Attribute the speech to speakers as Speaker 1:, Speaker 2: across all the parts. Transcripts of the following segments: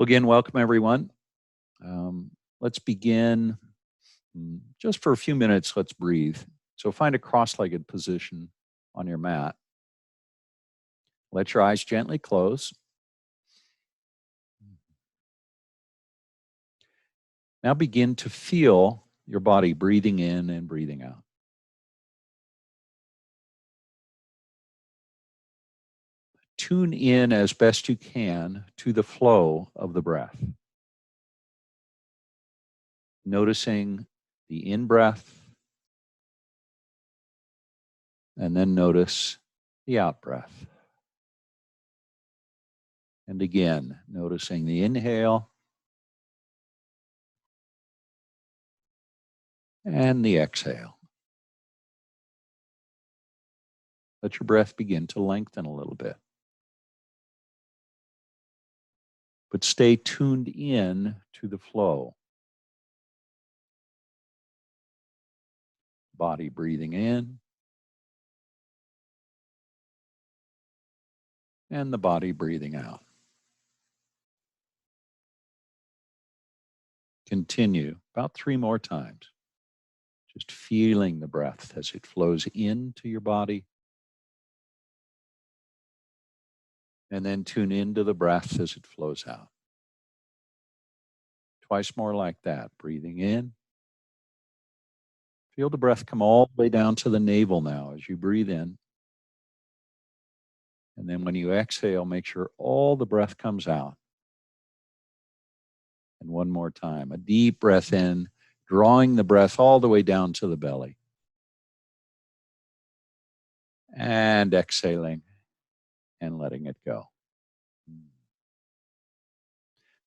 Speaker 1: Well, again, welcome everyone. Let's begin. Just for a few minutes, let's breathe. So find a cross-legged position on your mat. Let your eyes gently close. Now begin to feel your body breathing in and breathing out. Tune in as best you can to the flow of the breath. Noticing the in-breath, and then notice the out-breath. And again, noticing the inhale and the exhale. Let your breath begin to lengthen a little bit. But stay tuned in to the flow. Body breathing in, and the body breathing out. Continue about 3 more times. Just feeling the breath as it flows into your body. And then tune into the breath as it flows out. Twice more like that. Breathing in. Feel the breath come all the way down to the navel now as you breathe in. And then when you exhale, make sure all the breath comes out. And one more time, a deep breath in, drawing the breath all the way down to the belly. And exhaling and letting it go.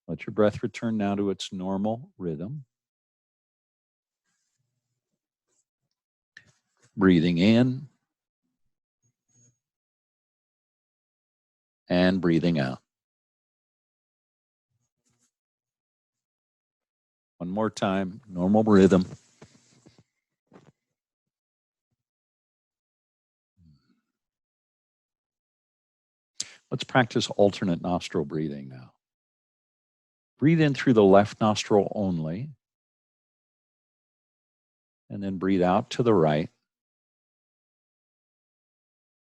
Speaker 1: Let your breath return now to its normal rhythm. Breathing in and breathing out. One more time, normal rhythm. Let's practice alternate nostril breathing now. Breathe in through the left nostril only, and then breathe out to the right.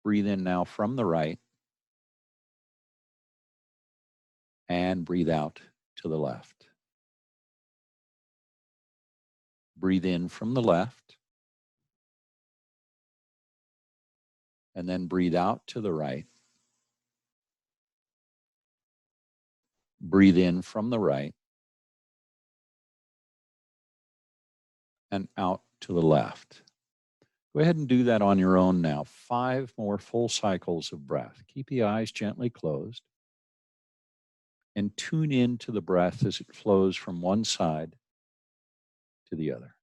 Speaker 1: Breathe in now from the right, and breathe out to the left. Breathe in from the left, and then breathe out to the right. Breathe in from the right, and out to the left. Go ahead and do that on your own now. 5 more full cycles of breath. Keep the eyes gently closed and tune in to the breath as it flows from one side to the other.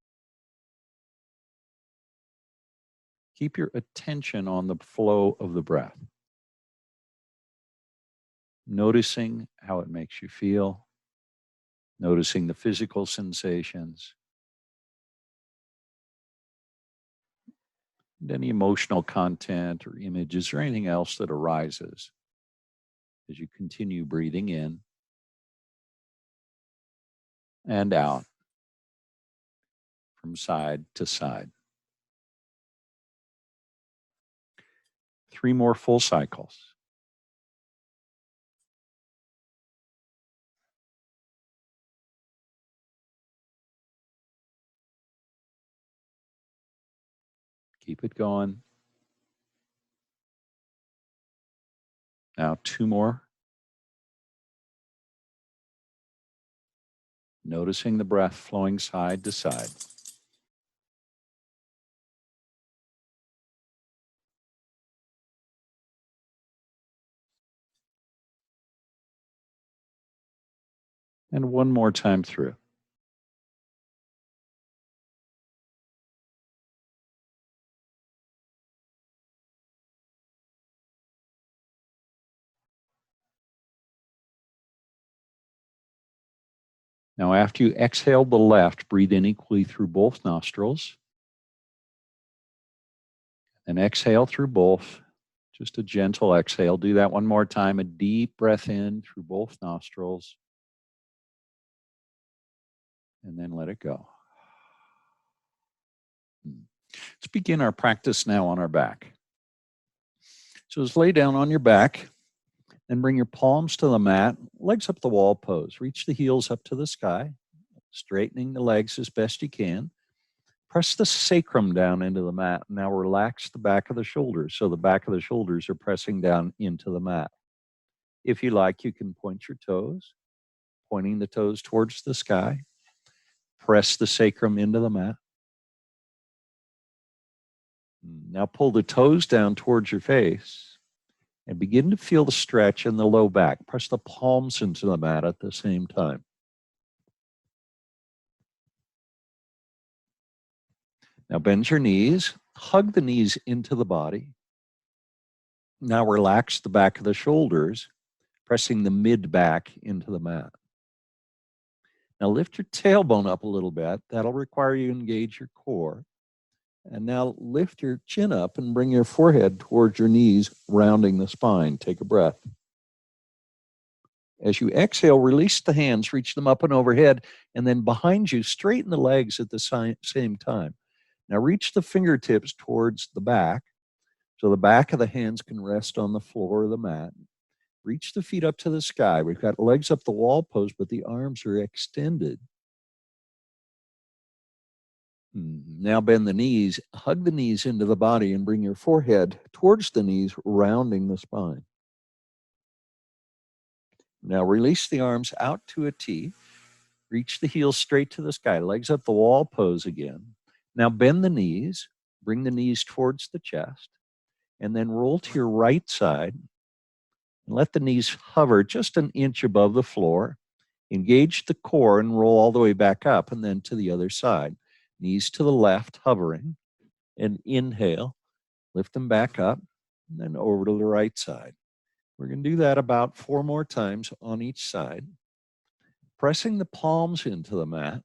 Speaker 1: Keep your attention on the flow of the breath, noticing how it makes you feel, noticing the physical sensations, and any emotional content or images or anything else that arises as you continue breathing in and out from side to side. 3 more full cycles. Keep it going. Now 2 more. Noticing the breath flowing side to side. And 1 more time through. Now, after you exhale the left, breathe in equally through both nostrils. And exhale through both. Just a gentle exhale. Do that 1 more time. A deep breath in through both nostrils. and then let it go. Let's begin our practice now on our back. So just lay down on your back and bring your palms to the mat, legs up the wall pose. Reach the heels up to the sky, straightening the legs as best you can. Press the sacrum down into the mat. Now relax the back of the shoulders, so the back of the shoulders are pressing down into the mat. If you like, you can point your toes, pointing the toes towards the sky. Press the sacrum into the mat. Now pull the toes down towards your face and begin to feel the stretch in the low back. Press the palms into the mat at the same time. Now bend your knees, hug the knees into the body. Now relax the back of the shoulders, pressing the mid back into the mat. Now lift your tailbone up a little bit. That'll require you to engage your core. And now lift your chin up and bring your forehead towards your knees, rounding the spine. Take a breath. As you exhale, release the hands, reach them up and overhead, and then behind you, straighten the legs at the same time. Now reach the fingertips towards the back, so the back of the hands can rest on the floor of the mat. Reach the feet up to the sky. We've got legs up the wall pose, but the arms are extended. Now bend the knees, hug the knees into the body, and bring your forehead towards the knees, rounding the spine. Now release the arms out to a T. Reach the heels straight to the sky. Legs up the wall pose again. Now bend the knees. Bring the knees towards the chest. And then roll to your right side. And let the knees hover just an inch above the floor. Engage the core and roll all the way back up and then to the other side. Knees to the left, hovering. And inhale. Lift them back up. And then over to the right side. We're going to do that about 4 more times on each side. Pressing the palms into the mat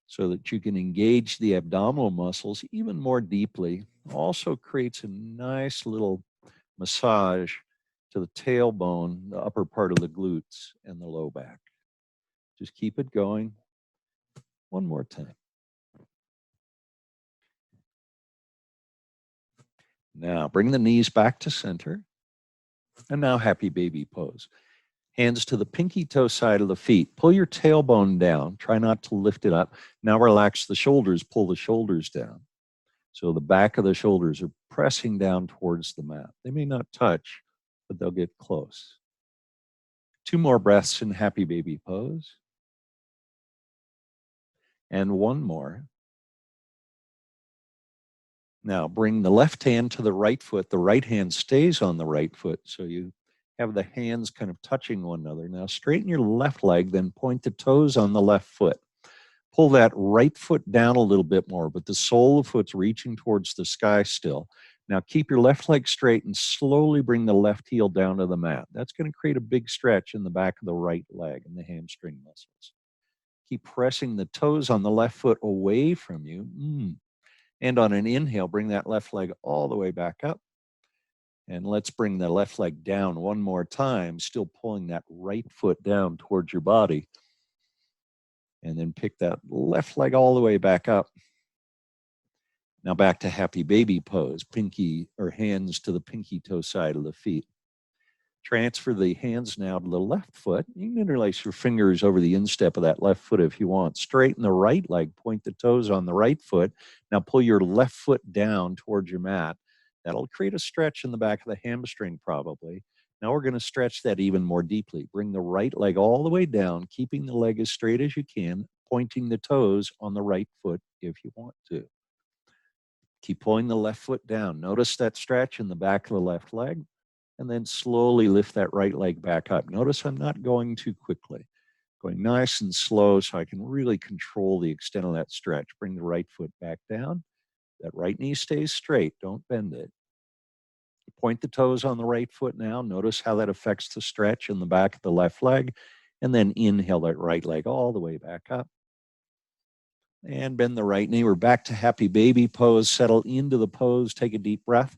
Speaker 1: so that you can engage the abdominal muscles even more deeply. Also creates a nice little massage to the tailbone, the upper part of the glutes, and the low back. Just keep it going. 1 more time. Now bring the knees back to center. And now happy baby pose. Hands to the pinky toe side of the feet. Pull your tailbone down. Try not to lift it up. Now relax the shoulders. Pull the shoulders down. So the back of the shoulders are pressing down towards the mat. They may not touch, but they'll get close. 2 more breaths in happy baby pose. And 1 more. Now bring the left hand to the right foot. The right hand stays on the right foot. So you have the hands kind of touching one another. Now straighten your left leg, then point the toes on the left foot. Pull that right foot down a little bit more, but the sole of the foot's reaching towards the sky still. Now keep your left leg straight and slowly bring the left heel down to the mat. That's going to create a big stretch in the back of the right leg and the hamstring muscles. Keep pressing the toes on the left foot away from you. And on an inhale, bring that left leg all the way back up. And let's bring the left leg down 1 more time, still pulling that right foot down towards your body. And then pick that left leg all the way back up. Now back to happy baby pose, pinky or hands to the pinky toe side of the feet. Transfer the hands now to the left foot. You can interlace your fingers over the instep of that left foot if you want. Straighten the right leg, point the toes on the right foot. Now pull your left foot down towards your mat. That'll create a stretch in the back of the hamstring probably. Now we're going to stretch that even more deeply. Bring the right leg all the way down, keeping the leg as straight as you can, pointing the toes on the right foot if you want to. Keep pulling the left foot down. Notice that stretch in the back of the left leg. And then slowly lift that right leg back up. Notice I'm not going too quickly. Going nice and slow so I can really control the extent of that stretch. Bring the right foot back down. That right knee stays straight. Don't bend it. Point the toes on the right foot now. Notice how that affects the stretch in the back of the left leg. And then inhale that right leg all the way back up. And bend the right knee. We're back to happy baby pose. Settle into the pose. Take a deep breath.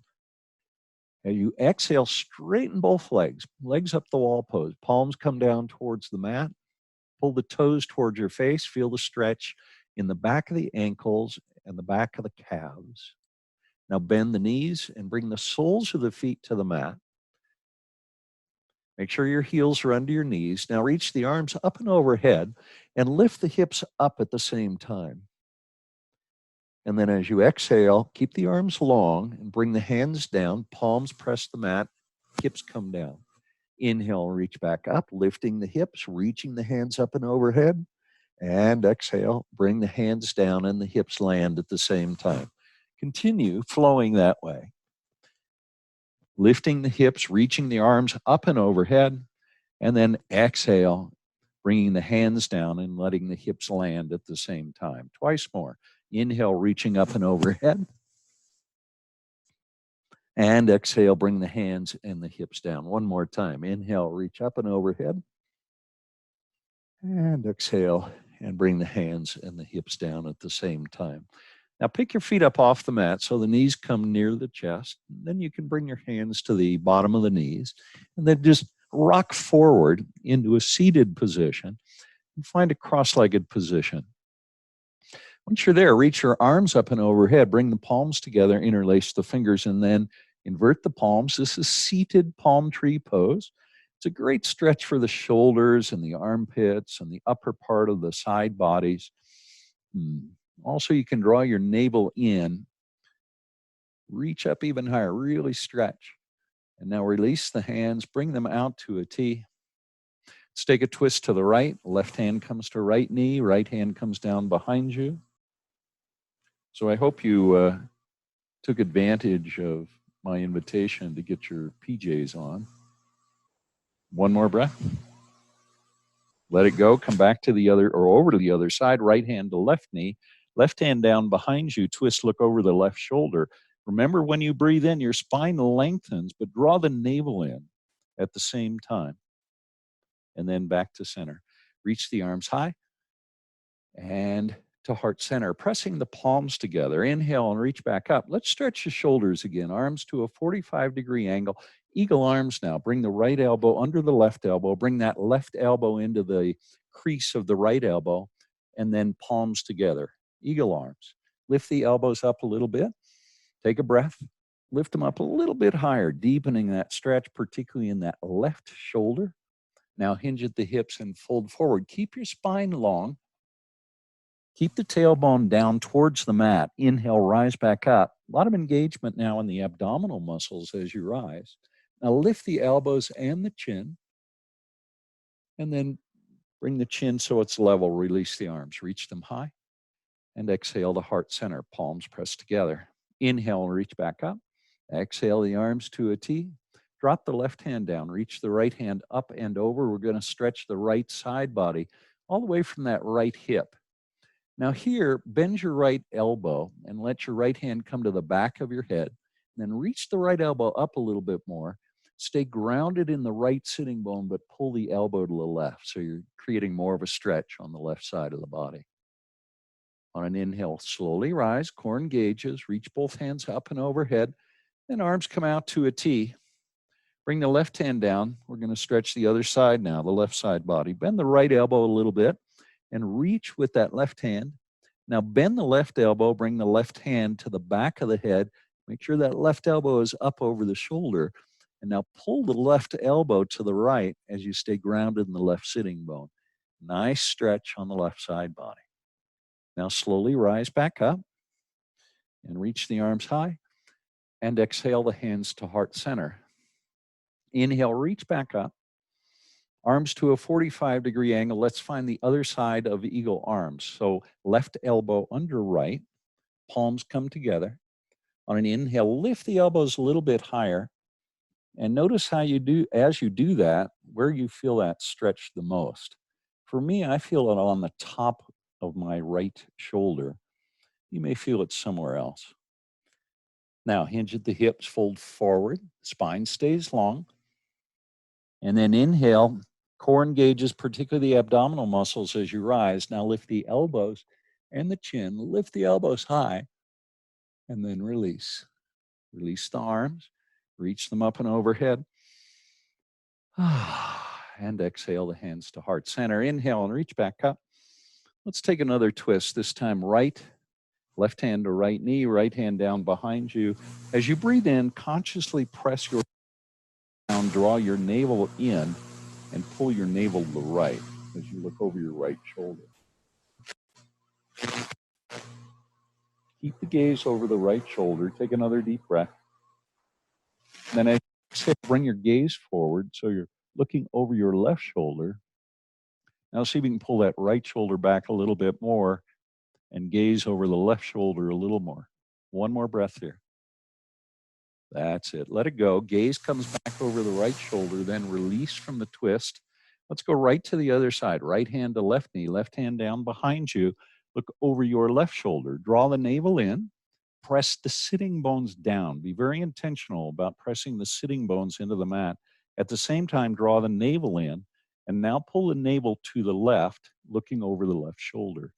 Speaker 1: As you exhale, straighten both legs. Legs up the wall pose. Palms come down towards the mat. Pull the toes towards your face. Feel the stretch in the back of the ankles and the back of the calves. Now bend the knees and bring the soles of the feet to the mat. Make sure your heels are under your knees. Now reach the arms up and overhead and lift the hips up at the same time. And then as you exhale, keep the arms long and bring the hands down, palms press the mat, hips come down. Inhale, reach back up, lifting the hips, reaching the hands up and overhead. And exhale, bring the hands down and the hips land at the same time. Continue flowing that way. Lifting the hips, reaching the arms up and overhead, and then exhale, bringing the hands down and letting the hips land at the same time. Twice more. Inhale, reaching up and overhead. And exhale, bring the hands and the hips down. One more time. Inhale, reach up and overhead. And exhale, and bring the hands and the hips down at the same time. Now pick your feet up off the mat so the knees come near the chest. Then you can bring your hands to the bottom of the knees and then just rock forward into a seated position and find a cross-legged position. Once you're there, reach your arms up and overhead, bring the palms together, interlace the fingers, and then invert the palms. This is seated palm tree pose. It's a great stretch for the shoulders and the armpits and the upper part of the side bodies. Also, you can draw your navel in, reach up even higher, really stretch. And now release the hands, bring them out to a T. Let's take a twist to the right. Left hand comes to right knee, right hand comes down behind you. So I hope you took advantage of my invitation to get your PJs on. One more breath. Let it go. Come back to the other or over to the other side. Right hand to left knee. Left hand down behind you. Twist, look over the left shoulder. Remember, when you breathe in, your spine lengthens, but draw the navel in at the same time. And then back to center. Reach the arms high and to heart center, pressing the palms together. Inhale and reach back up. Let's stretch the shoulders again. Arms to a 45-degree angle. Eagle arms now. Bring the right elbow under the left elbow. Bring that left elbow into the crease of the right elbow, and then palms together. Eagle arms. Lift the elbows up a little bit. Take a breath. Lift them up a little bit higher, deepening that stretch, particularly in that left shoulder. Now hinge at the hips and fold forward. Keep your spine long. Keep the tailbone down towards the mat. Inhale, rise back up. A lot of engagement now in the abdominal muscles as you rise. Now lift the elbows and the chin. And then bring the chin so it's level. Release the arms. Reach them high. And exhale to heart center. Palms pressed together. Inhale and reach back up. Exhale the arms to a T. Drop the left hand down. Reach the right hand up and over. We're going to stretch the right side body all the way from that right hip. Now here, bend your right elbow and let your right hand come to the back of your head. Then reach the right elbow up a little bit more. Stay grounded in the right sitting bone, but pull the elbow to the left. So you're creating more of a stretch on the left side of the body. On an inhale, slowly rise, core engages, reach both hands up and overhead, and arms come out to a T. Bring the left hand down. We're going to stretch the other side now, the left side body. Bend the right elbow a little bit and reach with that left hand. Now bend the left elbow, bring the left hand to the back of the head. Make sure that left elbow is up over the shoulder. And now pull the left elbow to the right as you stay grounded in the left sitting bone. Nice stretch on the left side body. Now slowly rise back up and reach the arms high and exhale the hands to heart center. Inhale, reach back up. Arms to a 45-degree angle. Let's find the other side of eagle arms. So left elbow under right, palms come together. On an inhale, lift the elbows a little bit higher. And notice how you do, as you do that, where you feel that stretch the most. For me, I feel it on the top of my right shoulder. You may feel it somewhere else. Now, hinge at the hips, fold forward, spine stays long. And then inhale, core engages, particularly the abdominal muscles as you rise. Now lift the elbows and the chin, lift the elbows high, and then release. Release the arms, reach them up and overhead. And exhale the hands to heart center. Inhale and reach back up. Let's take another twist, this time left hand to right knee, right hand down behind you. As you breathe in, consciously press your down, draw your navel in, and pull your navel to the right as you look over your right shoulder. Keep the gaze over the right shoulder. Take another deep breath. Then as you exhale, bring your gaze forward so you're looking over your left shoulder. Now see if you can pull that right shoulder back a little bit more and gaze over the left shoulder a little more. One more breath here. That's it. Let it go. Gaze comes back over the right shoulder, then release from the twist. Let's go right to the other side. Right hand to left knee, left hand down behind you. Look over your left shoulder. Draw the navel in. Press the sitting bones down. Be very intentional about pressing the sitting bones into the mat. At the same time, draw the navel in. And now pull the navel to the left, looking over the left shoulder.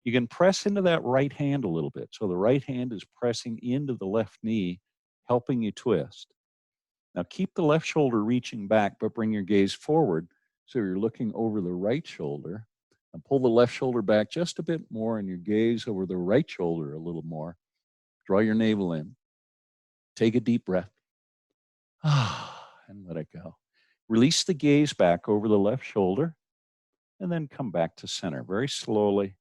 Speaker 1: You can press into that right hand a little bit. So the right hand is pressing into the left knee, helping you twist. Now keep the left shoulder reaching back, but bring your gaze forward so you're looking over the right shoulder. And pull the left shoulder back just a bit more and your gaze over the right shoulder a little more. Draw your navel in. Take a deep breath. And let it go. Release the gaze back over the left shoulder and then come back to center very slowly.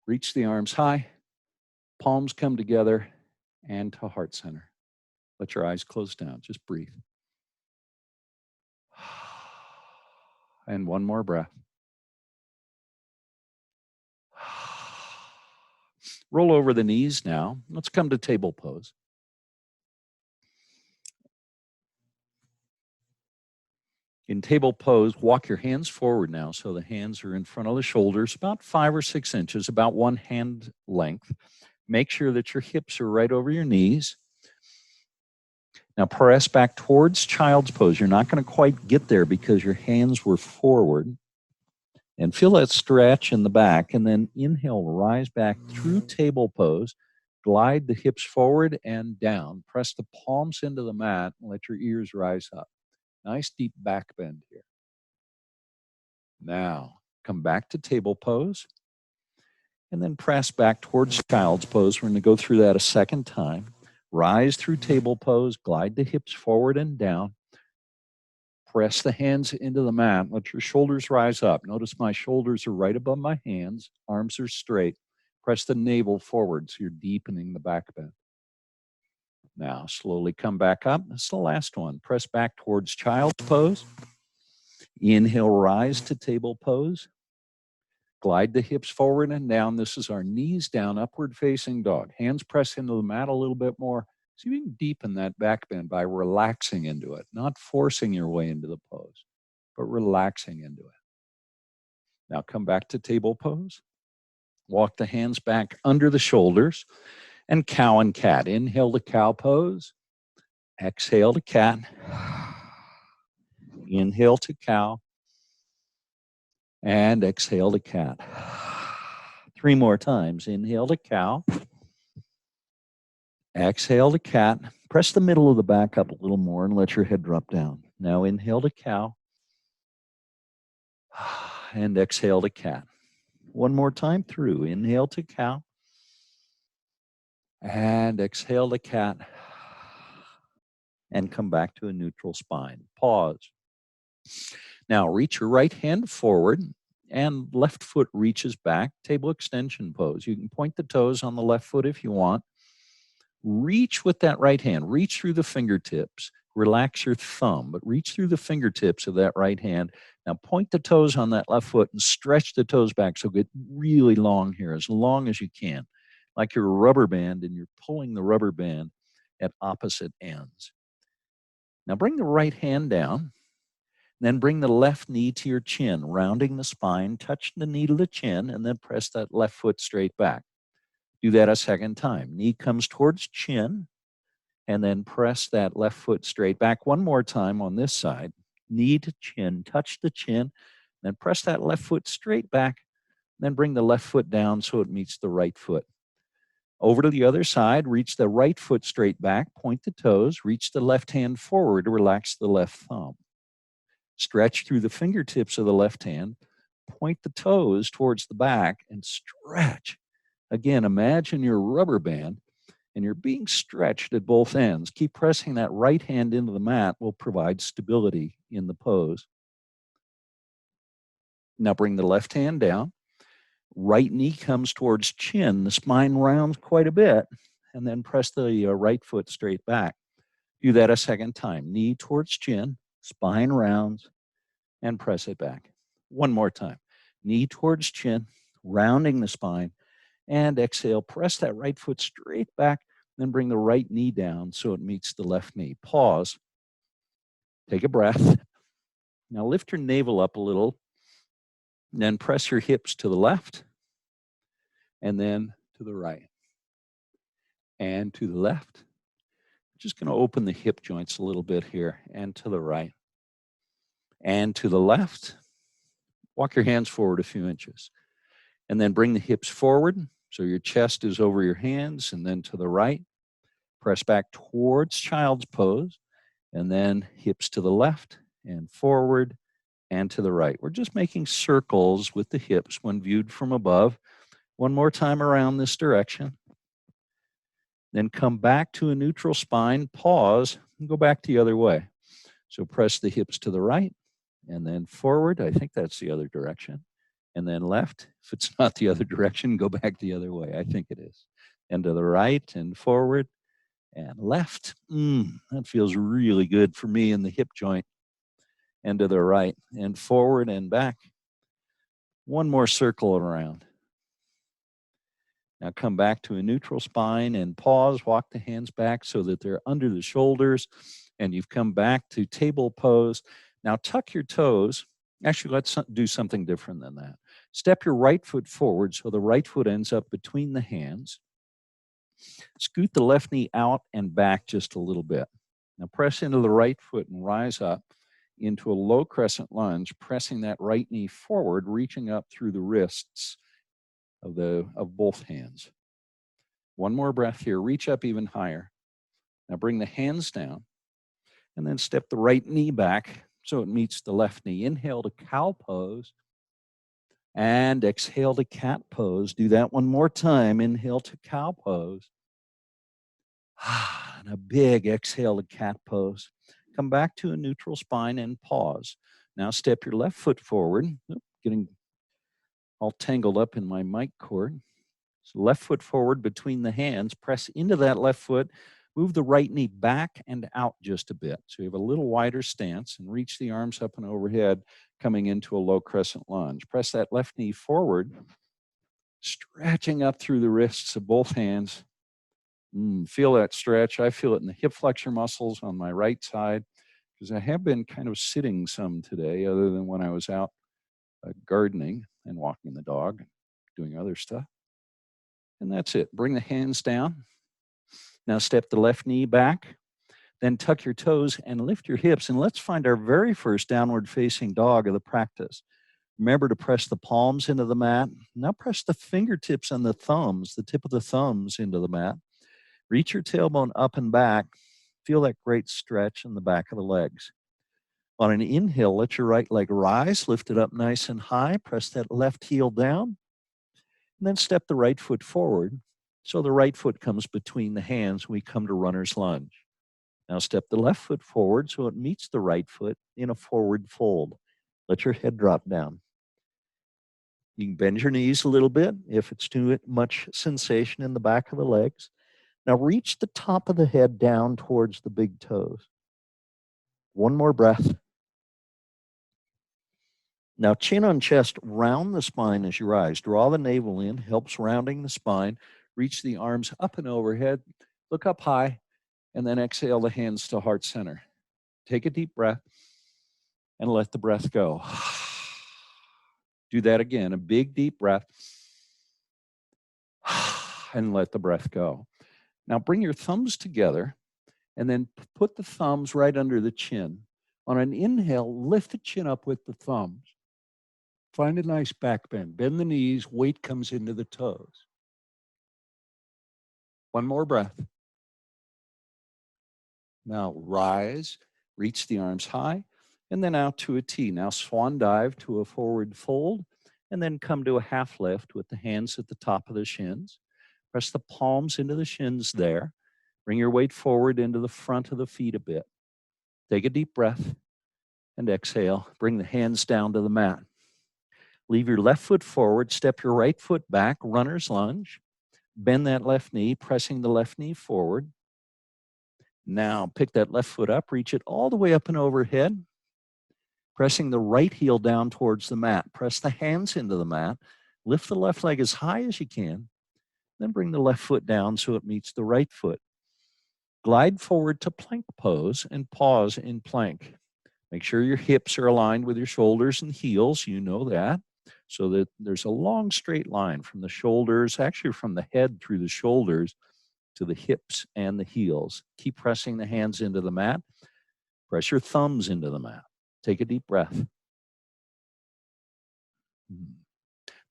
Speaker 1: Reach the arms high, palms come together, and to heart center. Let your eyes close down. Just breathe. And one more breath. Roll over the knees now. Let's come to table pose. In table pose, walk your hands forward now so the hands are in front of the shoulders, about 5 or 6 inches, about one hand length. Make sure that your hips are right over your knees. Now press back towards child's pose. You're not going to quite get there because your hands were forward. And feel that stretch in the back. And then inhale, rise back through table pose. Glide the hips forward and down. Press the palms into the mat and let your ears rise up. Nice deep back bend here. Now, come back to table pose. And then press back towards child's pose. We're going to go through that a second time. Rise through table pose. Glide the hips forward and down. Press the hands into the mat. Let your shoulders rise up. Notice my shoulders are right above my hands. Arms are straight. Press the navel forward so you're deepening the back bend. Now, slowly come back up. That's the last one. Press back towards child's pose. Inhale, rise to table pose. Glide the hips forward and down. This is our knees down, upward facing dog. Hands press into the mat a little bit more. See if you can deepen that back bend by relaxing into it, not forcing your way into the pose, but relaxing into it. Now come back to table pose. Walk the hands back under the shoulders and cow and cat. Inhale to cow pose. Exhale to cat. Inhale to cow. And exhale to cat. 3 more times. Inhale to cow. Exhale to cat. Press the middle of the back up a little more and let your head drop down. Now inhale to cow. And exhale to cat. One more time through. Inhale to cow. And exhale to cat. And come back to a neutral spine. Pause. Now reach your right hand forward and left foot reaches back. Table extension pose. You can point the toes on the left foot if you want. Reach with that right hand. Reach through the fingertips. Relax your thumb, but reach through the fingertips of that right hand. Now point the toes on that left foot and stretch the toes back so get really long here, as long as you can. Like you're a rubber band and you're pulling the rubber band at opposite ends. Now bring the right hand down. Then bring the left knee to your chin, rounding the spine, touch the knee to the chin, and then press that left foot straight back. Do that a second time. Knee comes towards chin, and then press that left foot straight back. One more time on this side. Knee to chin, touch the chin, then press that left foot straight back, then bring the left foot down so it meets the right foot. Over to the other side, reach the right foot straight back, point the toes, reach the left hand forward to relax the left thumb. Stretch through the fingertips of the left hand. Point the toes towards the back and stretch. Again, imagine your rubber band and you're being stretched at both ends. Keep pressing that right hand into the mat will provide stability in the pose. Now bring the left hand down. Right knee comes towards chin. The spine rounds quite a bit. And then press the right foot straight back. Do that a second time. Knee towards chin, spine rounds, and press it back. One more time. Knee towards chin, rounding the spine, and exhale. Press that right foot straight back, then bring the right knee down so it meets the left knee. Pause. Take a breath. Now lift your navel up a little, then press your hips to the left, and then to the right, and to the left. Just going to open the hip joints a little bit here, and to the right, and to the left. Walk your hands forward a few inches, and then bring the hips forward so your chest is over your hands, and then to the right. Press back towards child's pose, and then hips to the left and forward and to the right. We're just making circles with the hips when viewed from above. One more time around this direction. Then come back to a neutral spine, pause, and go back the other way. So press the hips to the right and then forward. I think that's the other direction. And then left. If it's not the other direction, go back the other way. I think it is. And to the right and forward and left. That feels really good for me in the hip joint. And to the right and forward and back. One more circle around. Now come back to a neutral spine and pause. Walk the hands back so that they're under the shoulders. And you've come back to table pose. Now tuck your toes. Actually, let's do something different than that. Step your right foot forward so the right foot ends up between the hands. Scoot the left knee out and back just a little bit. Now press into the right foot and rise up into a low crescent lunge, pressing that right knee forward, reaching up through the wrists of both hands. One more breath here. Reach up even higher. Now bring the hands down and then step the right knee back so it meets the left knee. Inhale to cow pose and exhale to cat pose. Do that one more time. Inhale to cow pose. And a big exhale to cat pose. Come back to a neutral spine and pause. Now step your left foot forward. Getting all tangled up in my mic cord. So left foot forward between the hands. Press into that left foot. Move the right knee back and out just a bit. So you have a little wider stance and reach the arms up and overhead, coming into a low crescent lunge. Press that left knee forward, stretching up through the wrists of both hands. Feel that stretch. I feel it in the hip flexor muscles on my right side because I have been kind of sitting some today other than when I was out gardening and walking the dog and doing other stuff. And that's it. Bring the hands down. Now step the left knee back. Then tuck your toes and lift your hips. And let's find our very first downward facing dog of the practice. Remember to press the palms into the mat. Now press the fingertips and the thumbs, the tip of the thumbs into the mat. Reach your tailbone up and back. Feel that great stretch in the back of the legs. On an inhale, let your right leg rise, lift it up nice and high. Press that left heel down. And then step the right foot forward. So the right foot comes between the hands. We come to runner's lunge. Now step the left foot forward so it meets the right foot in a forward fold. Let your head drop down. You can bend your knees a little bit if it's too much sensation in the back of the legs. Now reach the top of the head down towards the big toes. One more breath. Now chin on chest, round the spine as you rise. Draw the navel in, helps rounding the spine. Reach the arms up and overhead. Look up high, and then exhale the hands to heart center. Take a deep breath and let the breath go. Do that again, a big deep breath and let the breath go. Now bring your thumbs together and then put the thumbs right under the chin. On an inhale, lift the chin up with the thumbs. Find a nice back bend. Bend the knees, weight comes into the toes. One more breath. Now rise, reach the arms high, and then out to a T. Now swan dive to a forward fold, and then come to a half lift with the hands at the top of the shins. Press the palms into the shins there. Bring your weight forward into the front of the feet a bit. Take a deep breath and exhale. Bring the hands down to the mat. Leave your left foot forward. Step your right foot back, runner's lunge. Bend that left knee, pressing the left knee forward. Now pick that left foot up, reach it all the way up and overhead. Pressing the right heel down towards the mat. Press the hands into the mat. Lift the left leg as high as you can. Then bring the left foot down so it meets the right foot. Glide forward to plank pose and pause in plank. Make sure your hips are aligned with your shoulders and heels. You know that. So that there's a long straight line from the shoulders, actually from the head through the shoulders to the hips and the heels. Keep pressing the hands into the mat. Press your thumbs into the mat. Take a deep breath.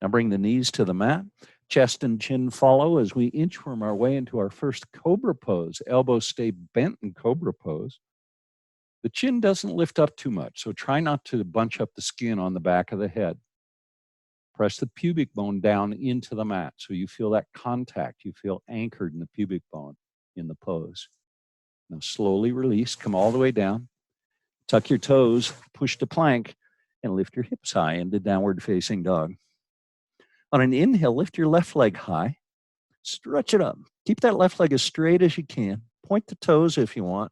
Speaker 1: Now bring the knees to the mat. Chest and chin follow as we inchworm our way into our first cobra pose. Elbows stay bent in cobra pose. The chin doesn't lift up too much, so try not to bunch up the skin on the back of the head. Press the pubic bone down into the mat so you feel that contact. You feel anchored in the pubic bone in the pose. Now slowly release, come all the way down. Tuck your toes, push to plank, and lift your hips high into downward facing dog. On an inhale, lift your left leg high. Stretch it up. Keep that left leg as straight as you can. Point the toes if you want.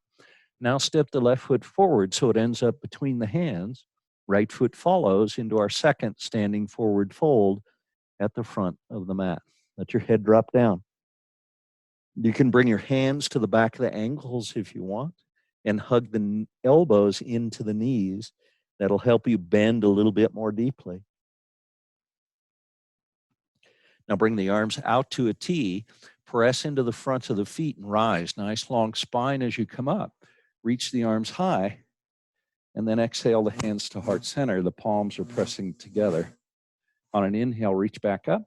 Speaker 1: Now step the left foot forward so it ends up between the hands. Right foot follows into our second standing forward fold at the front of the mat. Let your head drop down. You can bring your hands to the back of the ankles if you want and hug the elbows into the knees. That'll help you bend a little bit more deeply. Now bring the arms out to a T. Press into the fronts of the feet and rise. Nice long spine as you come up. Reach the arms high. And then exhale the hands to heart center. The palms are pressing together. On an inhale, reach back up.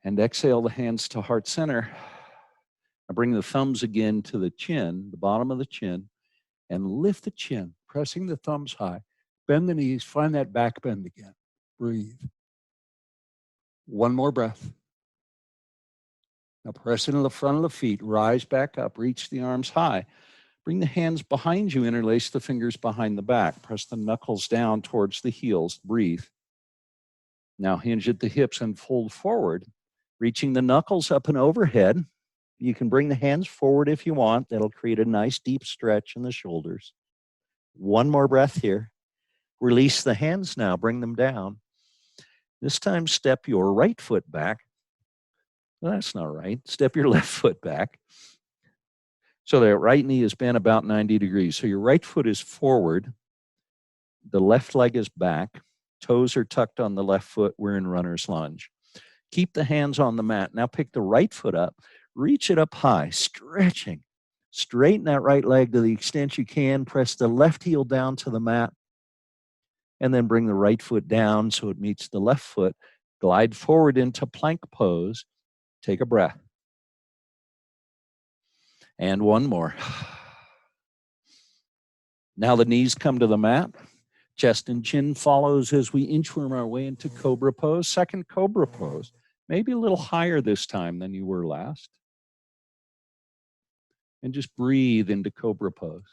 Speaker 1: And exhale the hands to heart center. Now bring the thumbs again to the chin, the bottom of the chin, and lift the chin, pressing the thumbs high. Bend the knees, find that back bend again. Breathe. One more breath. Now press into the front of the feet, rise back up, reach the arms high. Bring the hands behind you, interlace the fingers behind the back. Press the knuckles down towards the heels. Breathe. Now hinge at the hips and fold forward, reaching the knuckles up and overhead. You can bring the hands forward if you want. That'll create a nice deep stretch in the shoulders. One more breath here. Release the hands now, bring them down. This time step your right foot back. Well, that's not right. Step your left foot back. So that right knee is bent about 90 degrees. So your right foot is forward. The left leg is back. Toes are tucked on the left foot. We're in runner's lunge. Keep the hands on the mat. Now pick the right foot up. Reach it up high, stretching. Straighten that right leg to the extent you can. Press the left heel down to the mat. And then bring the right foot down so it meets the left foot. Glide forward into plank pose. Take a breath. And one more. Now the knees come to the mat. Chest and chin follows as we inchworm our way into cobra pose. Second cobra pose. Maybe a little higher this time than you were last. And just breathe into cobra pose.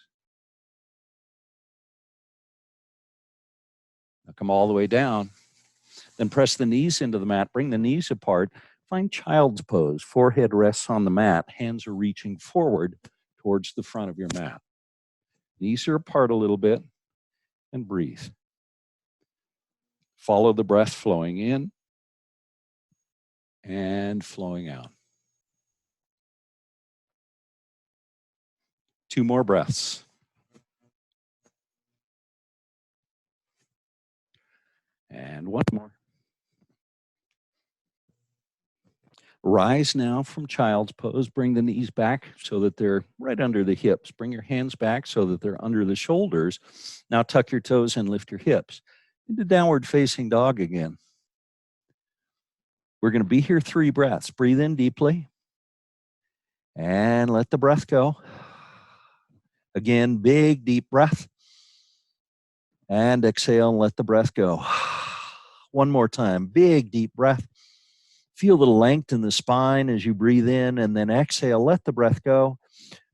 Speaker 1: Now come all the way down. Then press the knees into the mat. Bring the knees apart. Find child's pose. Forehead rests on the mat. Hands are reaching forward towards the front of your mat. Knees are apart a little bit. And breathe. Follow the breath flowing in and flowing out. 2 more breaths. And 1 more. Rise now from child's pose. Bring the knees back so that they're right under the hips. Bring your hands back so that they're under the shoulders. Now tuck your toes and lift your hips. Into downward facing dog again. We're going to be here 3 breaths. Breathe in deeply. And let the breath go. Again, big, deep breath.
Speaker 2: And exhale and let the breath go. One more time. Big, deep breath. Feel the length in the spine as you breathe in, and then exhale. Let the breath go.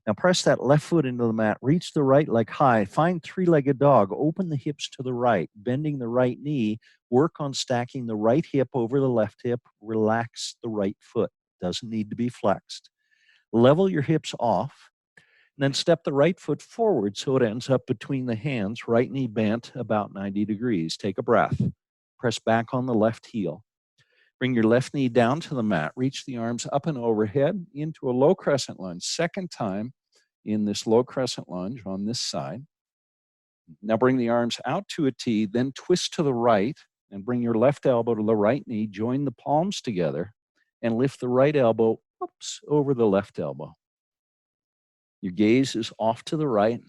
Speaker 2: Now press that left foot into the mat. Reach the right leg high. Find three-legged dog. Open the hips to the right, bending the right knee. Work on stacking the right hip over the left hip. Relax the right foot. Doesn't need to be flexed. Level your hips off. And then step the right foot forward so it ends up between the hands. Right knee bent about 90 degrees. Take a breath. Press back on the left heel. Bring your left knee down to the mat. Reach the arms up and overhead into a low crescent lunge. Second time in this low crescent lunge on this side. Now bring the arms out to a T, then twist to the right and bring your left elbow to the right knee. Join the palms together and lift the right elbow over the left elbow. Your gaze is off to the right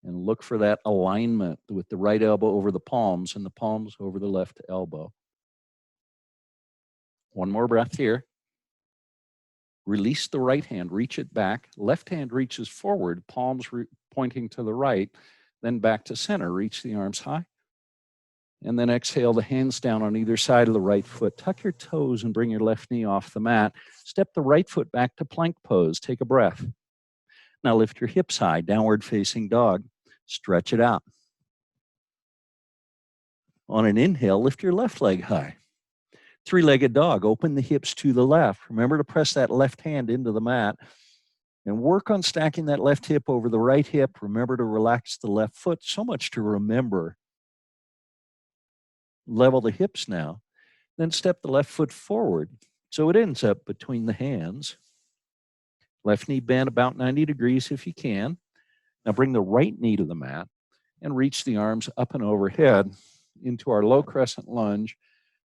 Speaker 2: and look for that alignment with the right elbow over the palms and the palms over the left elbow. One more breath here. Release the right hand, reach it back. Left hand reaches forward, palms pointing to the right, then back to center. Reach the arms high. And then exhale the hands down on either side of the right foot. Tuck your toes and bring your left knee off the mat. Step the right foot back to plank pose. Take a breath. Now lift your hips high, downward facing dog. Stretch it out. On an inhale, lift your left leg high. Three-legged dog, open the hips to the left. Remember to press that left hand into the mat and work on stacking that left hip over the right hip. Remember to relax the left foot. So much to remember. Level the hips now. Then step the left foot forward so it ends up between the hands. Left knee bent about 90 degrees if you can. Now bring the right knee to the mat and reach the arms up and overhead into our low crescent lunge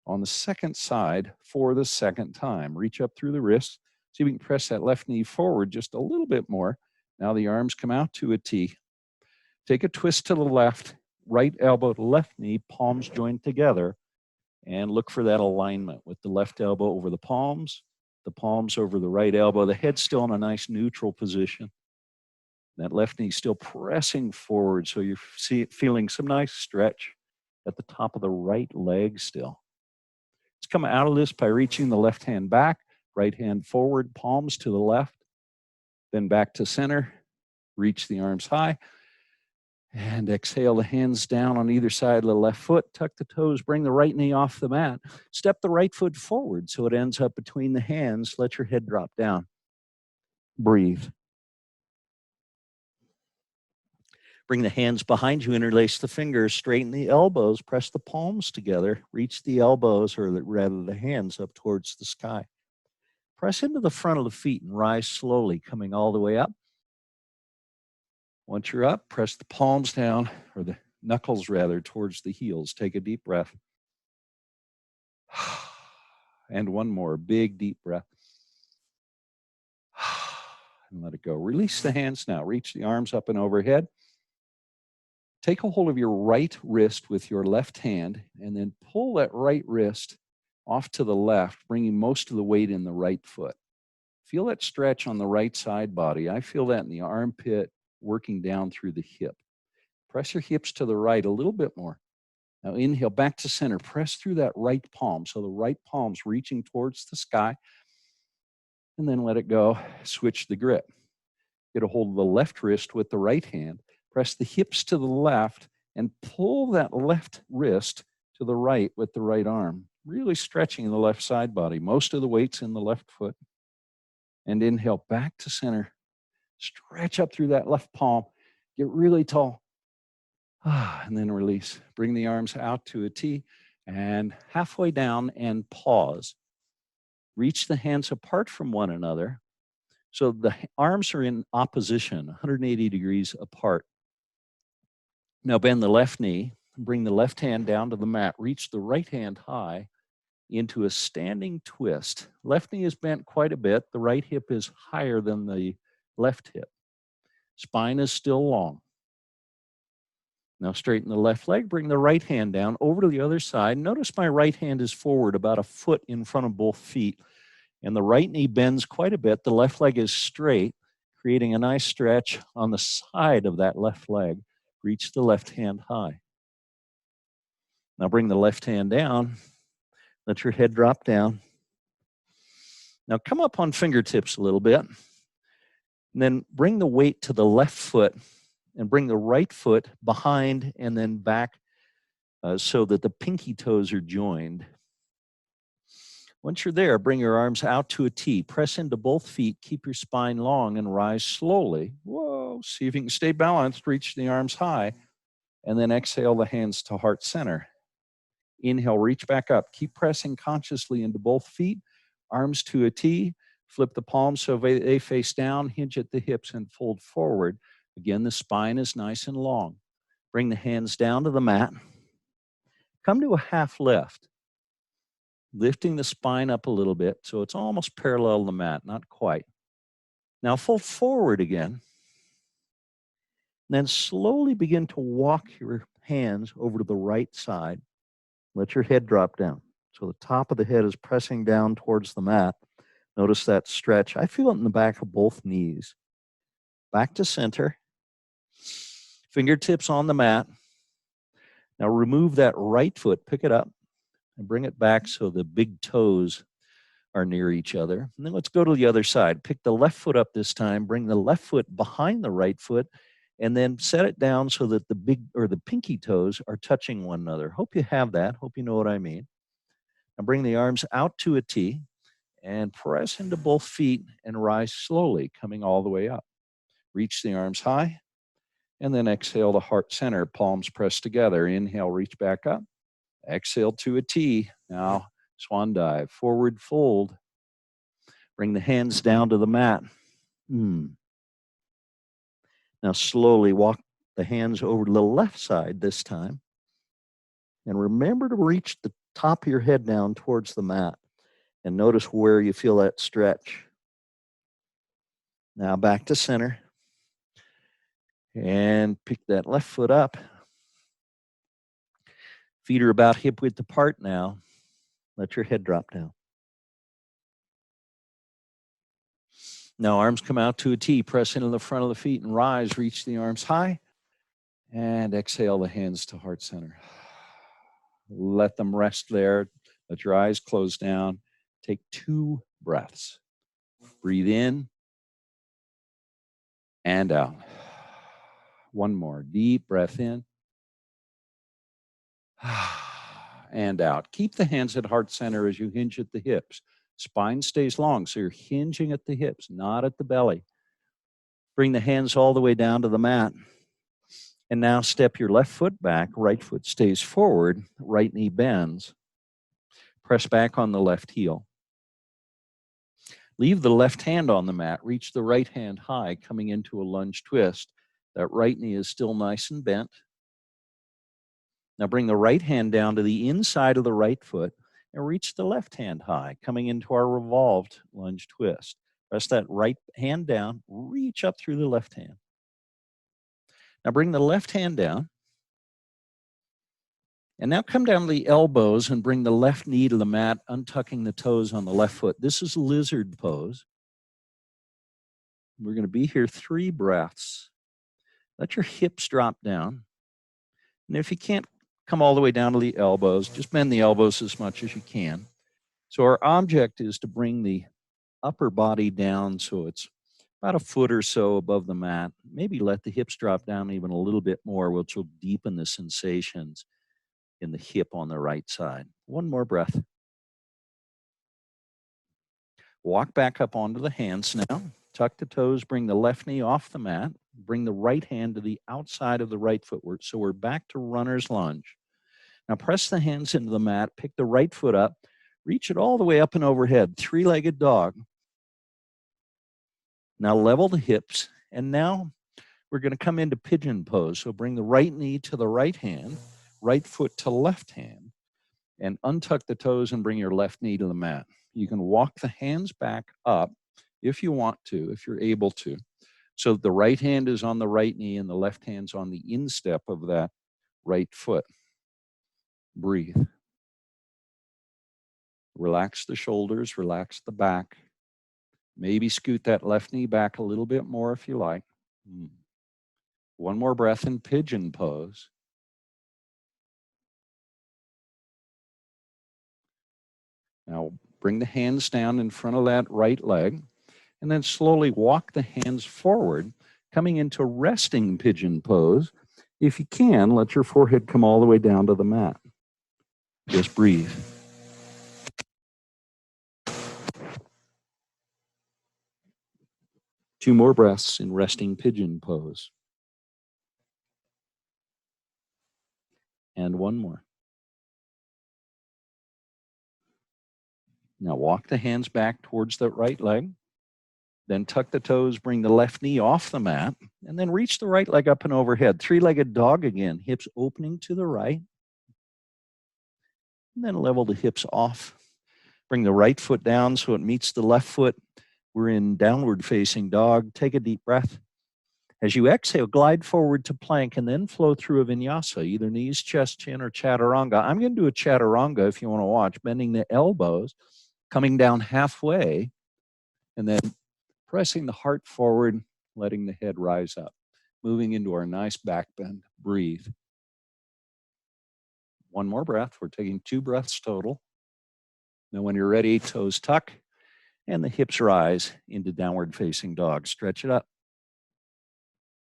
Speaker 2: on the second side for the second time. Reach up through the wrists. See if we can press that left knee forward just a little bit more. Now the arms come out to a T. Take a twist to the left, right elbow to left knee, palms joined together, and look for that alignment with the left elbow over the palms over the right elbow. The head's still in a nice neutral position. That left knee still pressing forward, so you're feeling some nice stretch at the top of the right leg still. Let's come out of this by reaching the left hand back, right hand forward, palms to the left, then back to center. Reach the arms high. And exhale the hands down on either side of the left foot. Tuck the toes, bring the right knee off the mat. Step the right foot forward so it ends up between the hands. Let your head drop down. Breathe. Bring the hands behind you, interlace the fingers, straighten the elbows, press the palms together, reach the elbows, or rather the hands, up towards the sky. Press into the front of the feet and rise slowly, coming all the way up. Once you're up, press the palms down, or the knuckles rather, towards the heels. Take a deep breath. And one more big, deep breath. And let it go. Release the hands now. Reach the arms up and overhead. Take a hold of your right wrist with your left hand and then pull that right wrist off to the left, bringing most of the weight in the right foot. Feel that stretch on the right side body. I feel that in the armpit, working down through the hip. Press your hips to the right a little bit more. Now inhale back to center. Press through that right palm. So the right palm's reaching towards the sky. And then let it go. Switch the grip. Get a hold of the left wrist with the right hand. Press the hips to the left and pull that left wrist to the right with the right arm. Really stretching the left side body. Most of the weight's in the left foot. And inhale back to center. Stretch up through that left palm. Get really tall. And then release. Bring the arms out to a T and halfway down and pause. Reach the hands apart from one another. So the arms are in opposition, 180 degrees apart. Now bend the left knee, bring the left hand down to the mat, reach the right hand high into a standing twist. Left knee is bent quite a bit. The right hip is higher than the left hip. Spine is still long. Now straighten the left leg, bring the right hand down over to the other side. Notice my right hand is forward about a foot in front of both feet. And the right knee bends quite a bit. The left leg is straight, creating a nice stretch on the side of that left leg. Reach the left hand high. Now bring the left hand down. Let your head drop down. Now come up on fingertips a little bit. And then bring the weight to the left foot and bring the right foot behind and then back so that the pinky toes are joined. Once you're there, bring your arms out to a T. Press into both feet. Keep your spine long and rise slowly. Whoa, see if you can stay balanced. Reach the arms high. And then exhale the hands to heart center. Inhale, reach back up. Keep pressing consciously into both feet. Arms to a T. Flip the palms so they face down. Hinge at the hips and fold forward. Again, the spine is nice and long. Bring the hands down to the mat. Come to a half lift. Lifting the spine up a little bit so it's almost parallel to the mat, not quite. Now fold forward again. Then slowly begin to walk your hands over to the right side. Let your head drop down. So the top of the head is pressing down towards the mat. Notice that stretch. I feel it in the back of both knees. Back to center. Fingertips on the mat. Now remove that right foot, pick it up, and bring it back so the big toes are near each other. And then let's go to the other side. Pick the left foot up this time, bring the left foot behind the right foot, and then set it down so that the pinky toes are touching one another. Hope you have that. Hope you know what I mean. Now bring the arms out to a T and press into both feet and rise slowly, coming all the way up. Reach the arms high, and then exhale to heart center, palms pressed together. Inhale, reach back up. Exhale to a T. Now, swan dive, forward fold. Bring the hands down to the mat. Now slowly walk the hands over to the left side this time. And remember to reach the top of your head down towards the mat. And notice where you feel that stretch. Now back to center. And pick that left foot up. Feet are about hip width apart now. Let your head drop down. Now arms come out to a T. Press into the front of the feet and rise. Reach the arms high. And exhale the hands to heart center. Let them rest there. Let your eyes close down. Take 2 breaths. Breathe in and out. One more. Deep breath in and out. Keep the hands at heart center as you hinge at the hips. Spine stays long, so you're hinging at the hips, not at the belly. Bring the hands all the way down to the mat. And now step your left foot back, right foot stays forward, right knee bends. Press back on the left heel. Leave the left hand on the mat, reach the right hand high, coming into a lunge twist. That right knee is still nice and bent. Now bring the right hand down to the inside of the right foot and reach the left hand high, coming into our revolved lunge twist. Press that right hand down, reach up through the left hand. Now bring the left hand down. And now come down to the elbows and bring the left knee to the mat, untucking the toes on the left foot. This is lizard pose. We're going to be here 3 breaths. Let your hips drop down. And if you can't come all the way down to the elbows, just bend the elbows as much as you can. So our object is to bring the upper body down so it's about a foot or so above the mat. Maybe let the hips drop down even a little bit more, which will deepen the sensations in the hip on the right side. One more breath. Walk back up onto the hands now. Tuck the toes, bring the left knee off the mat. Bring the right hand to the outside of the right foot. So we're back to runner's lunge. Now press the hands into the mat, pick the right foot up, reach it all the way up and overhead, 3-legged dog. Now level the hips, and now we're going to come into pigeon pose. So bring the right knee to the right hand, right foot to left hand, and untuck the toes and bring your left knee to the mat. You can walk the hands back up if you want to, if you're able to. So the right hand is on the right knee and the left hand's on the instep of that right foot. Breathe. Relax the shoulders, relax the back. Maybe scoot that left knee back a little bit more if you like. One more breath in pigeon pose. Now bring the hands down in front of that right leg, and then slowly walk the hands forward, coming into resting pigeon pose. If you can, let your forehead come all the way down to the mat. Just breathe. Two more breaths in resting pigeon pose. And one more. Now walk the hands back towards the right leg. Then tuck the toes, bring the left knee off the mat, and then reach the right leg up and overhead. Three-legged dog again, hips opening to the right. And then level the hips off. Bring the right foot down so it meets the left foot. We're in downward facing dog. Take a deep breath. As you exhale, glide forward to plank and then flow through a vinyasa, either knees, chest, chin, or chaturanga. I'm going to do a chaturanga if you want to watch, bending the elbows, coming down halfway, and then pressing the heart forward, letting the head rise up. Moving into our nice back bend. Breathe. One more breath. We're taking 2 breaths total. Now when you're ready, toes tuck and the hips rise into downward facing dog. Stretch it up.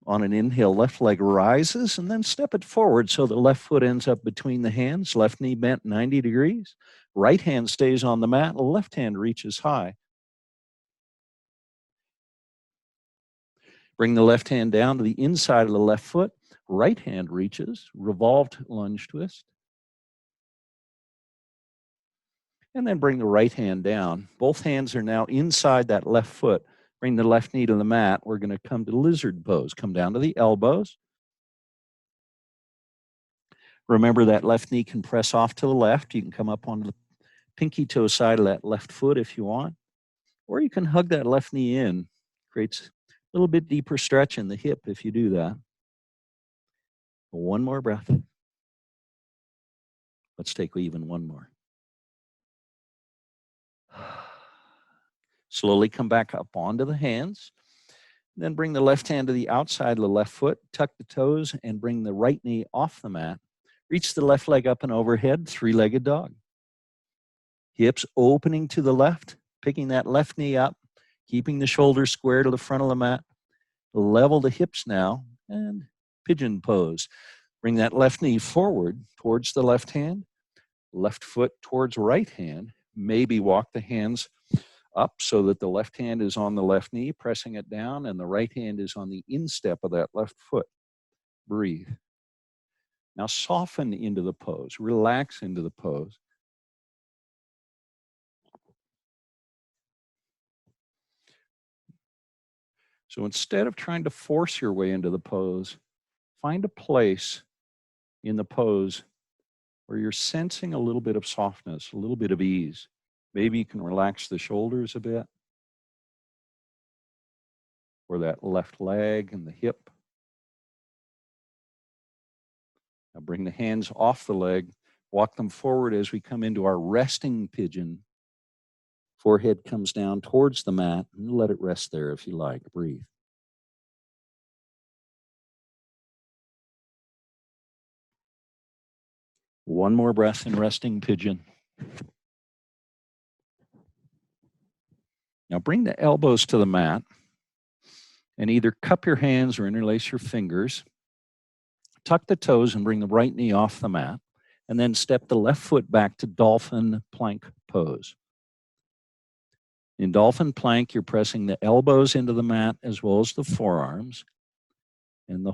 Speaker 2: On an inhale, left leg rises and then step it forward so the left foot ends up between the hands, left knee bent 90 degrees. Right hand stays on the mat, left hand reaches high. Bring the left hand down to the inside of the left foot. Right hand reaches, revolved lunge twist. And then bring the right hand down. Both hands are now inside that left foot. Bring the left knee to the mat. We're going to come to lizard pose. Come down to the elbows. Remember that left knee can press off to the left. You can come up onto the pinky toe side of that left foot if you want. Or you can hug that left knee in. Creates a little bit deeper stretch in the hip if you do that. One more breath. Let's take even one more. Slowly come back up onto the hands. Then bring the left hand to the outside of the left foot, tuck the toes, and bring the right knee off the mat. Reach the left leg up and overhead, 3-legged dog. Hips opening to the left, picking that left knee up, keeping the shoulders square to the front of the mat. Level the hips now, and pigeon pose. Bring that left knee forward towards the left hand, left foot towards right hand. Maybe walk the hands up so that the left hand is on the left knee, pressing it down, and the right hand is on the instep of that left foot. Breathe. Now soften into the pose, relax into the pose. So instead of trying to force your way into the pose, find a place in the pose where you're sensing a little bit of softness, a little bit of ease. Maybe you can relax the shoulders a bit, or that left leg and the hip. Now bring the hands off the leg, walk them forward as we come into our resting pigeon. Forehead comes down towards the mat, and let it rest there if you like. Breathe. One more breath in resting pigeon. Now bring the elbows to the mat and either cup your hands or interlace your fingers. Tuck the toes and bring the right knee off the mat, and then step the left foot back to dolphin plank pose. In dolphin plank, you're pressing the elbows into the mat as well as the forearms. And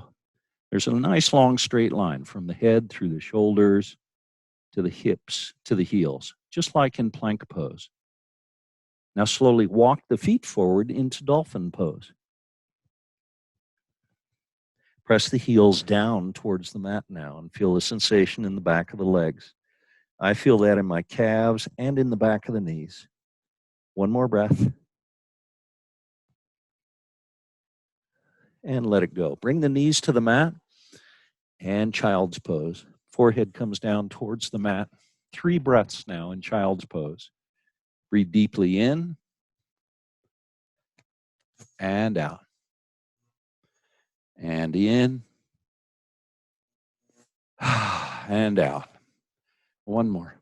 Speaker 2: there's a nice long straight line from the head through the shoulders to the hips to the heels, just like in plank pose. Now slowly walk the feet forward into dolphin pose. Press the heels down towards the mat now and feel the sensation in the back of the legs. I feel that in my calves and in the back of the knees. One more breath. And let it go. Bring the knees to the mat and child's pose. Forehead comes down towards the mat. 3 breaths now in child's pose. Breathe deeply in and out. And in And out. One more.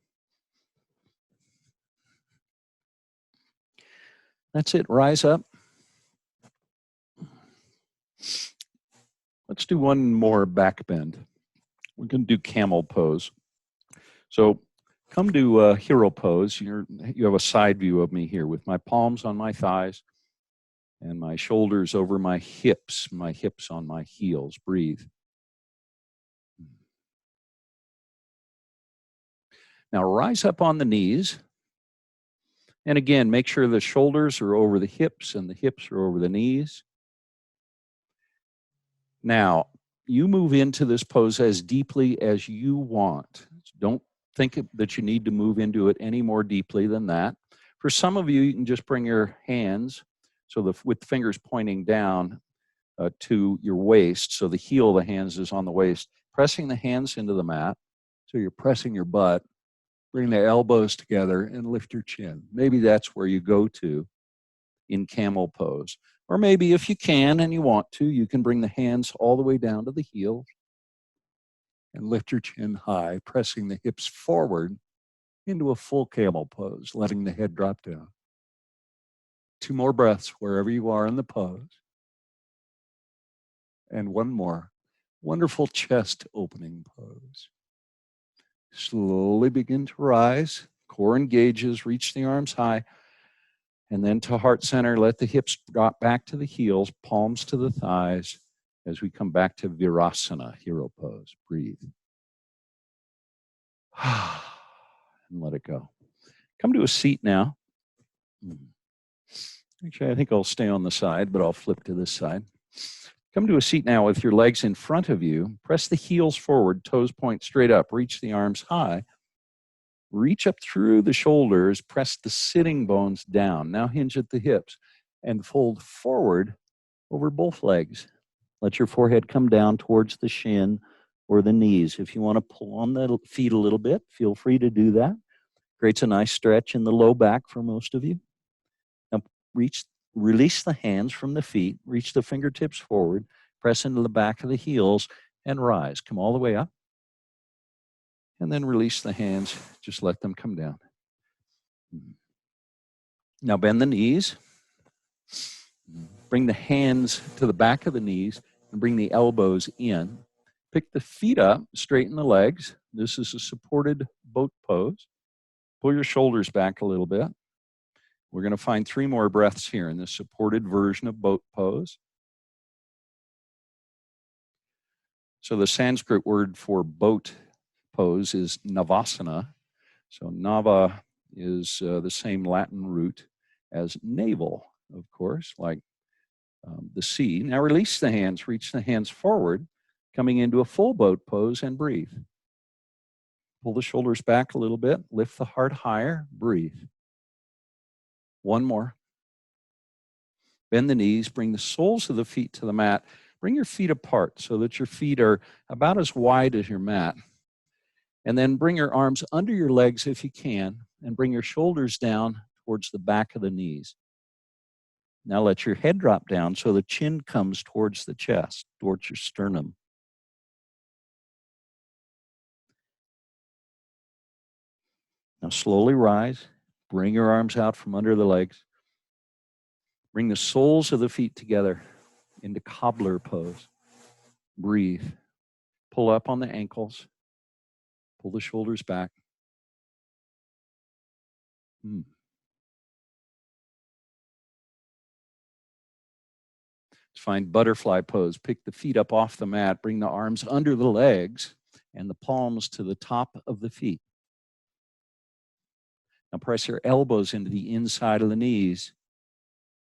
Speaker 2: That's it. Rise up. Let's do one more back bend. We're going to do camel pose. So come to hero pose. You have a side view of me here with my palms on my thighs and my shoulders over my hips on my heels. Breathe. Now rise up on the knees. And again, make sure the shoulders are over the hips and the hips are over the knees. Now, you move into this pose as deeply as you want. Don't think that you need to move into it any more deeply than that. For some of you, you can just bring your hands, so with the fingers pointing down to your waist, so the heel of the hands is on the waist, pressing the hands into the mat, so you're pressing your butt. Bring the elbows together and lift your chin. Maybe that's where you go to in camel pose. Or maybe if you can and you want to, you can bring the hands all the way down to the heel and lift your chin high, pressing the hips forward into a full camel pose, letting the head drop down. 2 more breaths wherever you are in the pose. And one more. Wonderful chest opening pose. Slowly begin to rise. Core engages, reach the arms high. And then to heart center, let the hips drop back to the heels, palms to the thighs as we come back to Virasana, hero pose. Breathe. And let it go. Come to a seat now. Actually, I think I'll stay on the side, but I'll flip to this side. Come to a seat now with your legs in front of you. Press the heels forward, toes point straight up. Reach the arms high. Reach up through the shoulders. Press the sitting bones down. Now hinge at the hips and fold forward over both legs. Let your forehead come down towards the shin or the knees. If you want to pull on the feet a little bit, feel free to do that. Creates a nice stretch in the low back for most of you. Now release the hands from the feet, reach the fingertips forward, press into the back of the heels, and rise. Come all the way up. And then release the hands, just let them come down. Now bend the knees. Bring the hands to the back of the knees and bring the elbows in. Pick the feet up, straighten the legs. This is a supported boat pose. Pull your shoulders back a little bit. We're going to find 3 more breaths here in this supported version of boat pose. So the Sanskrit word for boat pose is navasana. So nava is the same Latin root as navel, of course, like the sea. Now release the hands, reach the hands forward, coming into a full boat pose, and breathe. Pull the shoulders back a little bit, lift the heart higher, breathe. One more. Bend the knees, bring the soles of the feet to the mat. Bring your feet apart so that your feet are about as wide as your mat. And then bring your arms under your legs if you can, and bring your shoulders down towards the back of the knees. Now let your head drop down so the chin comes towards the chest, towards your sternum. Now slowly rise. Bring your arms out from under the legs. Bring the soles of the feet together into cobbler pose. Breathe. Pull up on the ankles. Pull the shoulders back. Find butterfly pose. Pick the feet up off the mat. Bring the arms under the legs and the palms to the top of the feet. Now press your elbows into the inside of the knees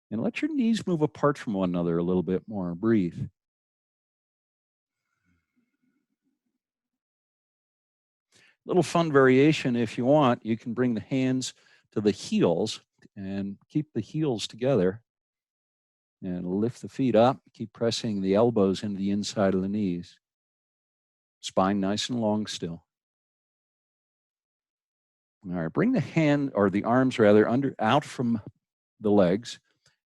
Speaker 2: and let your knees move apart from one another a little bit more. Breathe. Little fun variation if you want. You can bring the hands to the heels and keep the heels together and lift the feet up. Keep pressing the elbows into the inside of the knees. Spine nice and long still. All right, bring the hand, or the arms rather, out from the legs,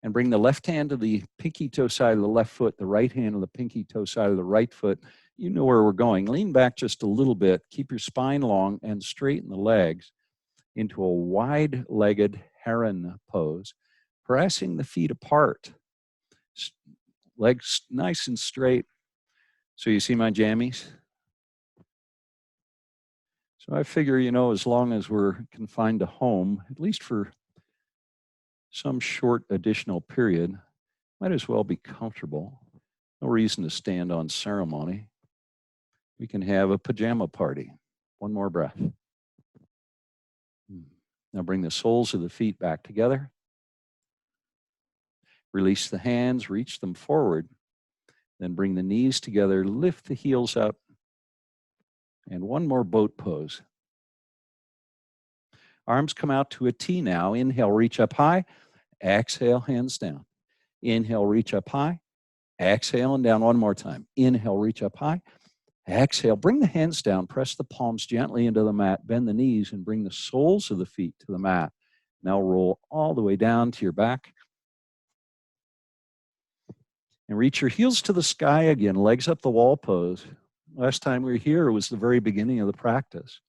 Speaker 2: and bring the left hand to the pinky toe side of the left foot, the right hand to the pinky toe side of the right foot, you know where we're going. Lean back just a little bit. Keep your spine long and straighten the legs into a wide-legged heron pose, pressing the feet apart. Legs nice and straight. So you see my jammies? So I figure, as long as we're confined to home, at least for some short additional period, might as well be comfortable. No reason to stand on ceremony. We can have a pajama party. One more breath. Now bring the soles of the feet back together. Release the hands, reach them forward. Then bring the knees together, lift the heels up. And one more boat pose. Arms come out to a T now. Inhale, reach up high. Exhale, hands down. Inhale, reach up high. Exhale and down one more time. Inhale, reach up high. Exhale, bring the hands down. Press the palms gently into the mat. Bend the knees and bring the soles of the feet to the mat. Now roll all the way down to your back. And reach your heels to the sky again. Legs up the wall pose. Last time we were here was the very beginning of the practice.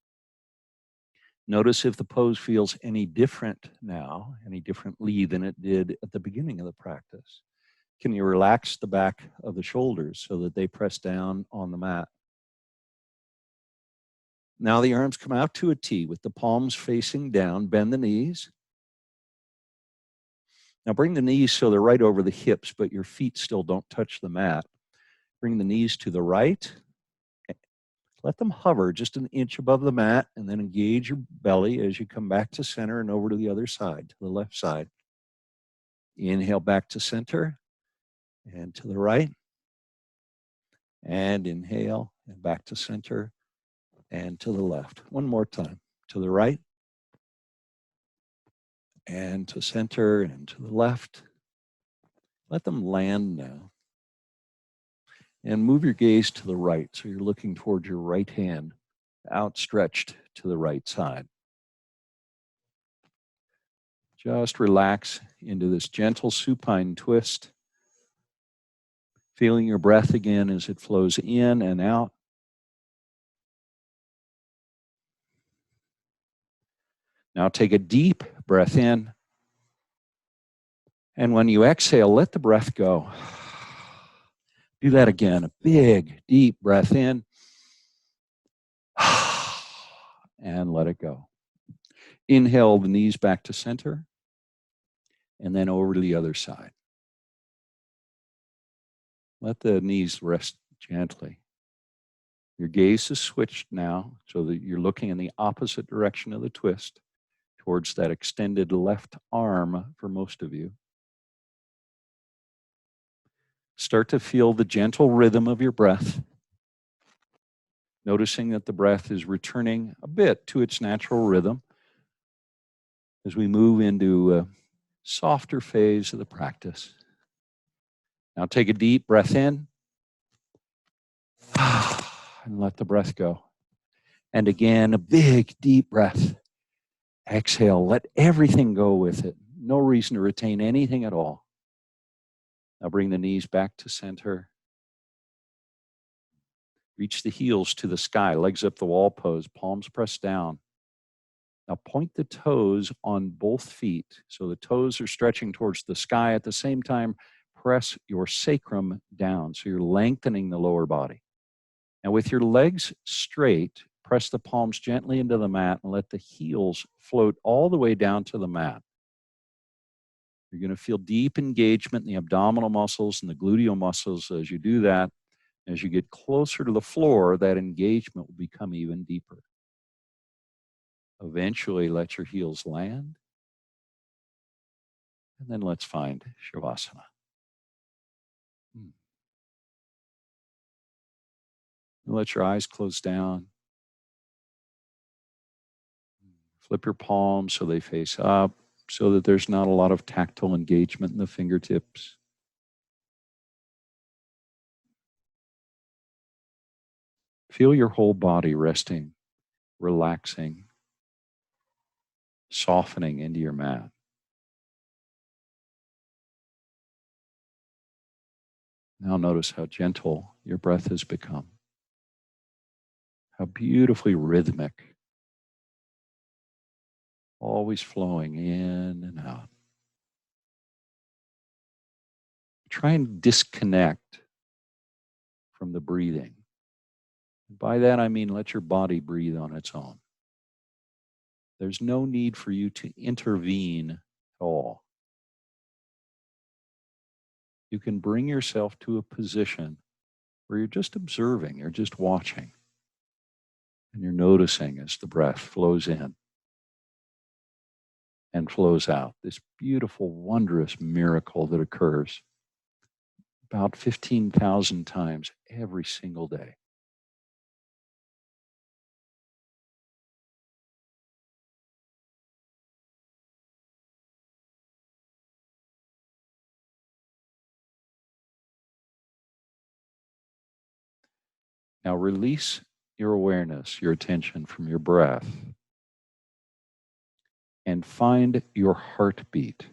Speaker 2: Notice if the pose feels any different now, any differently than it did at the beginning of the practice. Can you relax the back of the shoulders so that they press down on the mat? Now the arms come out to a T with the palms facing down. Bend the knees. Now bring the knees so they're right over the hips, but your feet still don't touch the mat. Bring the knees to the right. Let them hover just an inch above the mat, and then engage your belly as you come back to center and over to the other side, to the left side. Inhale back to center and to the right. And inhale and back to center and to the left. One more time. To the right and to center and to the left. Let them land now. And move your gaze to the right. So you're looking towards your right hand, outstretched to the right side. Just relax into this gentle supine twist. Feeling your breath again as it flows in and out. Now take a deep breath in. And when you exhale, let the breath go. Do that again. A big, deep breath in. And let it go. Inhale the knees back to center. And then over to the other side. Let the knees rest gently. Your gaze is switched now so that you're looking in the opposite direction of the twist, towards that extended left arm for most of you. Start to feel the gentle rhythm of your breath, noticing that the breath is returning a bit to its natural rhythm as we move into a softer phase of the practice. Now take a deep breath in and let the breath go. And again, a big, deep breath. Exhale, let everything go with it. No reason to retain anything at all. Now bring the knees back to center. Reach the heels to the sky, legs up the wall pose, palms pressed down. Now point the toes on both feet. So the toes are stretching towards the sky. At the same time, press your sacrum down. So you're lengthening the lower body. Now with your legs straight, press the palms gently into the mat and let the heels float all the way down to the mat. You're going to feel deep engagement in the abdominal muscles and the gluteal muscles as you do that. As you get closer to the floor, that engagement will become even deeper. Eventually, let your heels land. And then let's find Shavasana. And let your eyes close down. Flip your palms so they face up, so that there's not a lot of tactile engagement in the fingertips. Feel your whole body resting, relaxing, softening into your mat. Now notice how gentle your breath has become.
Speaker 1: How beautifully rhythmic, always flowing in and out. Try and disconnect from the breathing. By that, I mean let your body breathe on its own. There's no need for you to intervene at all. You can bring yourself to a position where you're just observing, you're just watching, and you're noticing as the breath flows in and flows out. This beautiful, wondrous miracle that occurs about 15,000 times every single day. Now release your awareness, your attention from your breath, and find your heartbeat.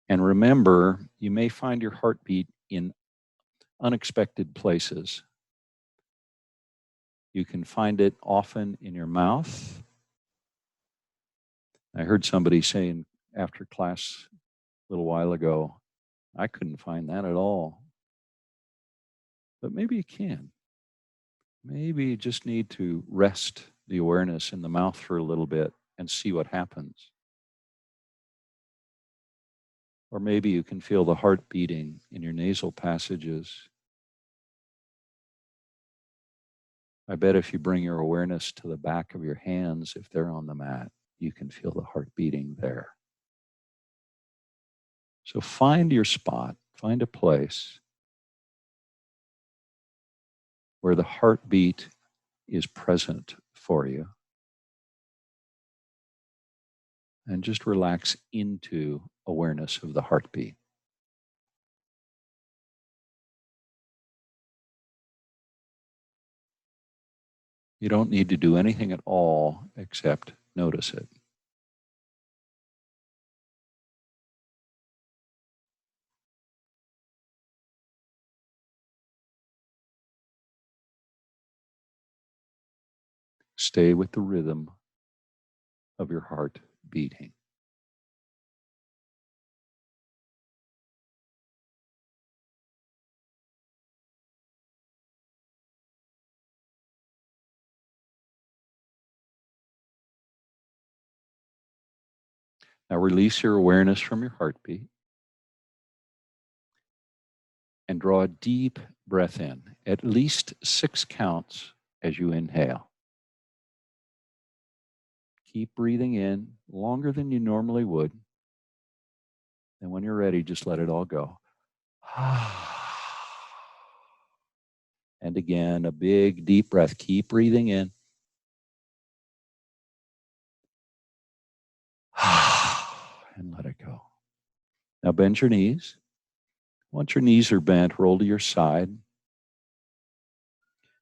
Speaker 1: And remember, you may find your heartbeat in unexpected places. You can find it often in your mouth. I heard somebody saying after class a little while ago, I couldn't find that at all. But maybe you can. Maybe you just need to rest the awareness in the mouth for a little bit and see what happens. Or maybe you can feel the heart beating in your nasal passages. I bet if you bring your awareness to the back of your hands, if they're on the mat, you can feel the heart beating there. So find your spot, find a place where the heartbeat is present for you. And just relax into awareness of the heartbeat. You don't need to do anything at all except notice it. Stay with the rhythm of your heart beating. Now release your awareness from your heartbeat and draw a deep breath in, at least 6 counts as you inhale. Keep breathing in longer than you normally would. And when you're ready, just let it all go. And again, a big, deep breath. Keep breathing in. And let it go. Now bend your knees. Once your knees are bent, roll to your side.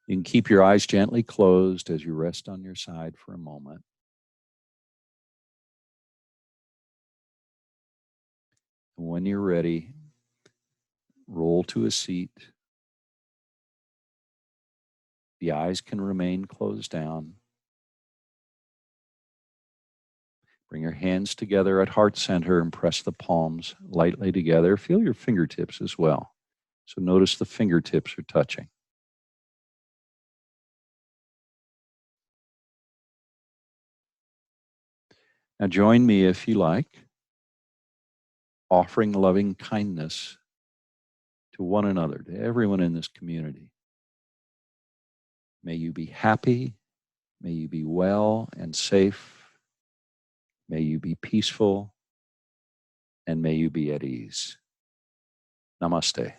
Speaker 1: You can keep your eyes gently closed as you rest on your side for a moment. And when you're ready, roll to a seat. The eyes can remain closed down. Bring your hands together at heart center and press the palms lightly together. Feel your fingertips as well. So notice the fingertips are touching. Now join me if you like, offering loving kindness to one another, to everyone in this community. May you be happy. May you be well and safe. May you be peaceful. And may you be at ease. Namaste.